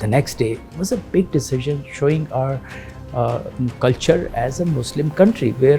the next day was a big decision, showing our culture as a Muslim country where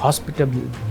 hospitable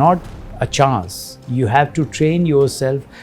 not a chance. You have to train yourself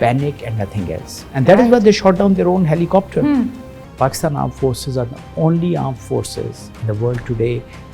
panic and nothing else, and that is why they shot down their own helicopter. Pakistan Armed Forces are the only armed forces in the world today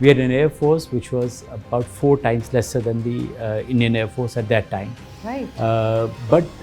We had an air force which was about 4 times lesser than the Indian Air Force at that time. Right. But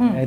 I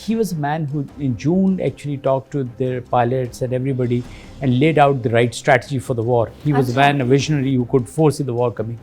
he was a man who in June actually talked to their pilots and everybody and laid out the right strategy for the war. He was a man, a visionary who could foresee the war coming.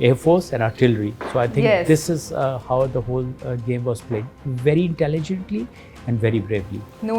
Air Force and artillery. So I think this is how the whole game was played, very intelligently and very bravely. No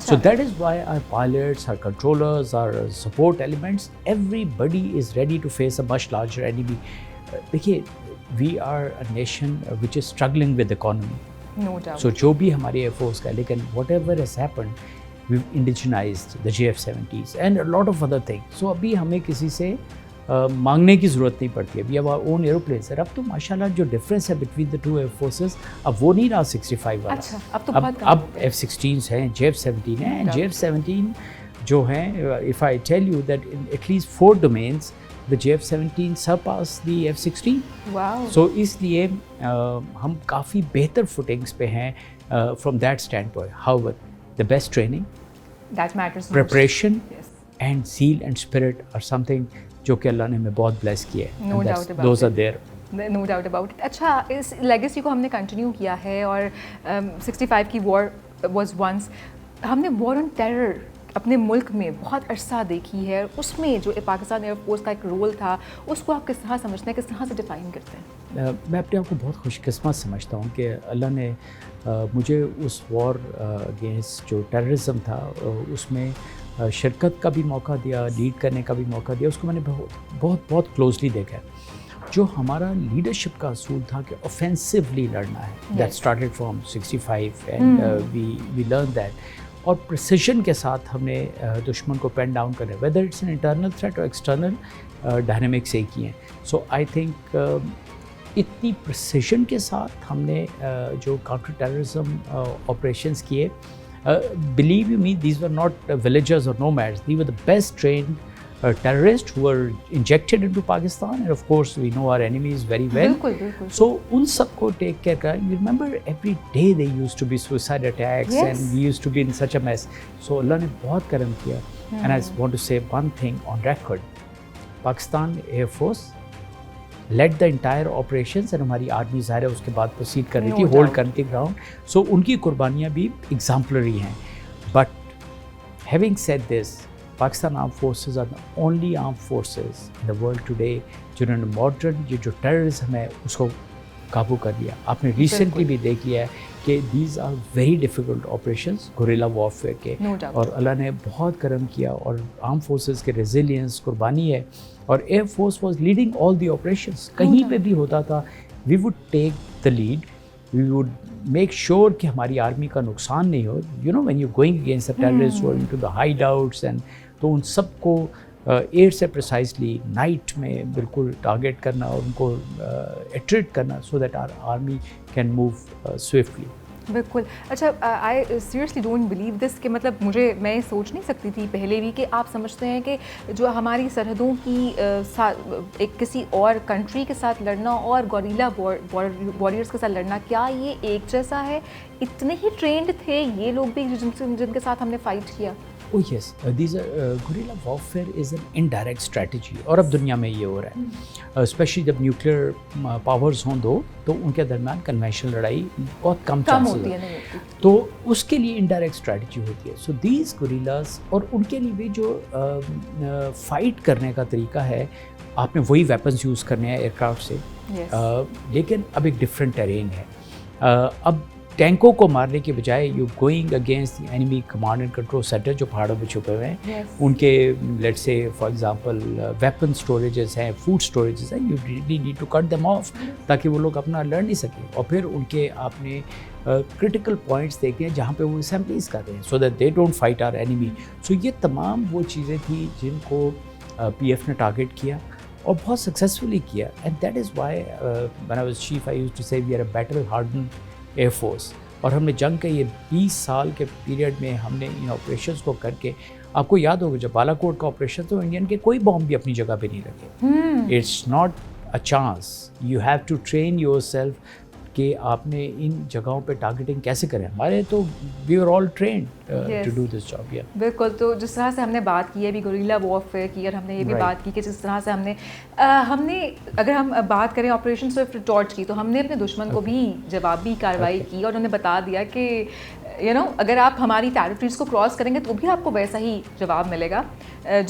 So that is why our pilots, our controllers, our support elements, everybody is ready to face a much larger enemy. دیکھیے, we are a nation which is struggling with economy. No doubt. So جو بھی ہماری air force کا, لیکن whatever has happened, we've indigenized the JF-70s and a lot of other things. So ابھی ہمیں کسی سے مانگنے کی ضرورت نہیں پڑتی ہے. ابھی اب اون ایروپلینس ہے. اب تو ماشاء اللہ جو ڈفرینس ہے between the two air forces, اب وہ نہیں رہا 65 والا. اچھا, اب F-16s ہیں, JF-17 ہیں. JF-17 جو ہیں, if I tell you that in at least 4 domains the JF-17 surpass the F-16. Wow. So اس لیے ہم کافی بہتر فوٹنگس پہ ہیں from that standpoint. However, the best training, that matters most. preparation, Yes. and zeal and spirit are something جو کہ اللہ نے ہمیں بہت بلیس کیا ہے. No doubt about those it. are there. No doubt about it. اچھا, اس لیگیسی کو ہم نے کنٹینیو کیا ہے, اور 65 کی وار واز ونس. ہم نے وار آن ٹیرر اپنے ملک میں بہت عرصہ دیکھی ہے. اس میں جو پاکستان ایئر فورس کا ایک رول تھا, اس کو آپ کس طرح سمجھتے ہیں, کس طرح سے ڈیفائن کرتے ہیں؟ میں اپنے آپ کو بہت خوش قسمت سمجھتا ہوں کہ اللہ نے مجھے اس وار اگینسٹ جو ٹیررزم تھا اس میں شرکت کا بھی موقع دیا, لیڈ کرنے کا بھی موقع دیا. اس کو میں نے بہت کلوزلی دیکھا ہے. جو ہمارا لیڈرشپ کا اصول تھا کہ اوفینسولی لڑنا ہے, that started from 65 and we learn that. اور پریسیشن کے ساتھ ہم نے دشمن کو پین ڈاؤن کرنا, whether it's an internal threat اور ایکسٹرنل ڈائنامکس ایک ہی ہیں. سو آئی تھنک اتنی پریسیشن کے ساتھ ہم نے جو کاؤنٹر ٹیررزم آپریشنس کیے, believe you me, these were not villagers or nomads. These were the best trained terrorists who were injected into Pakistan, and of course we know our enemies very well. بالکل. So ان سب کو take care کر, you remember every day they used to be suicide attacks. Yes. And we used to be in such a mess. So اللہ نے بہت کرم کیا. And I want to say one thing on record. Pakistan Air Force led the entire operations, and ہماری army ظاہر ہے اس کے بعد proceed کر رہی تھی, ہولڈ کرنے کی گراؤنڈ. سو ان کی قربانیاں بھی ایگزامپلری ہیں. But having said this, Pakistan armed forces are the only armed forces in the world today جنہوں نے ماڈرن یہ جو ٹیررزم ہے اس کو قابو کر لیا. آپ نے ریسنٹلی بھی دیکھ لیا ہے کہ these are very difficult operations guerrilla warfare کے, اور اللہ نے بہت کرم کیا. اور آرم فورسز کے ریزیلینس قربانی ہے, اور air force was leading all the operations. کہیں پہ بھی ہوتا تھا we would take the lead, we would make sure کہ ہماری آرمی کا نقصان نہیں ہو. You know when you going against the terrorist or into the hideouts, and تو ان سب کو ایئر سے پریسائزلی نائٹ میں بالکل ٹارگیٹ کرنا اور ان کو اٹریٹ کرنا, so that our army can move swiftly. بالکل. اچھا, I seriously don't believe this کہ مطلب میں سوچ نہیں سکتی تھی پہلے بھی کہ آپ سمجھتے ہیں کہ جو ہماری سرحدوں کی ایک کسی اور کنٹری کے ساتھ لڑنا اور گوریلا واریئرس کے ساتھ لڑنا, کیا یہ ایک جیسا ہے؟ اتنے ہی ٹرینڈ تھے یہ لوگ بھی جن کے ساتھ ہم نے فائٹ کیا؟ Oh yes, these are guerrilla warfare is an indirect strategy, اور اب دنیا میں یہ ہو رہا ہے, اسپیشلی جب نیوکلیئر پاورز ہوں دو تو ان کے درمیان کنونشنل لڑائی بہت کم چانسز ہوتی ہے, تو اس کے لیے انڈائریکٹ اسٹریٹجی ہوتی ہے. سو دیز گوریلاز, اور ان کے لیے بھی جو فائٹ کرنے کا طریقہ ہے, آپ نے وہی ویپنز یوز کرنے ہیں ایئر کرافٹ سے, لیکن اب ایک ڈفرینٹ ٹیرین ہے. اب ٹینکوں کو مارنے کے بجائے you going against the enemy command and control centre جو پہاڑوں میں چھپے ہوئے ہیں, ان کے لیٹ سے فار ایگزامپل ویپن اسٹوریجز ہیں, فوڈ اسٹوریجز ہیں, you really need to cut them off تاکہ وہ لوگ اپنا لڑ نہیں سکیں. اور پھر ان کے آپ نے کرٹیکل پوائنٹس دیکھے ہیں جہاں پہ وہ اسمبلیز کر رہے ہیں, so that they don't fight our enemy. So یہ تمام وہ چیزیں تھیں جن کو پی ایف نے ٹارگیٹ کیا اور بہت سکسیزفلی کیا. And that is why when I was chief I used to say we are a battle hardened air force. اور ہم نے جنگ کے یہ 20 سال کے پیریڈ میں ہم نے ان آپریشنس کو کر کے, آپ کو یاد ہوگا جب بالا کوٹ کا آپریشن تو انڈین کے کوئی بام بھی اپنی جگہ پہ نہیں رکھے. It's not a chance, you have to train yourself کہ آپ نے ان جگہوں پہ ٹارگیٹنگ کیسے کریں. ہمارے تو we are all trained to do this job. بالکل. تو جس طرح سے ہم نے بات کی ہے ابھی گوریلا وارفیئر کی, اور ہم نے یہ بھی بات کی کہ جس طرح سے ہم نے اگر ہم بات کریں آپریشن سوئفٹ ٹارچ کی, تو ہم نے اپنے دشمن کو بھی جوابی کارروائی کی, اور انہوں نے بتا دیا کہ اگر آپ ہماری ٹیریٹریز کو کراس کریں گے تو بھی آپ کو ویسا ہی جواب ملے گا.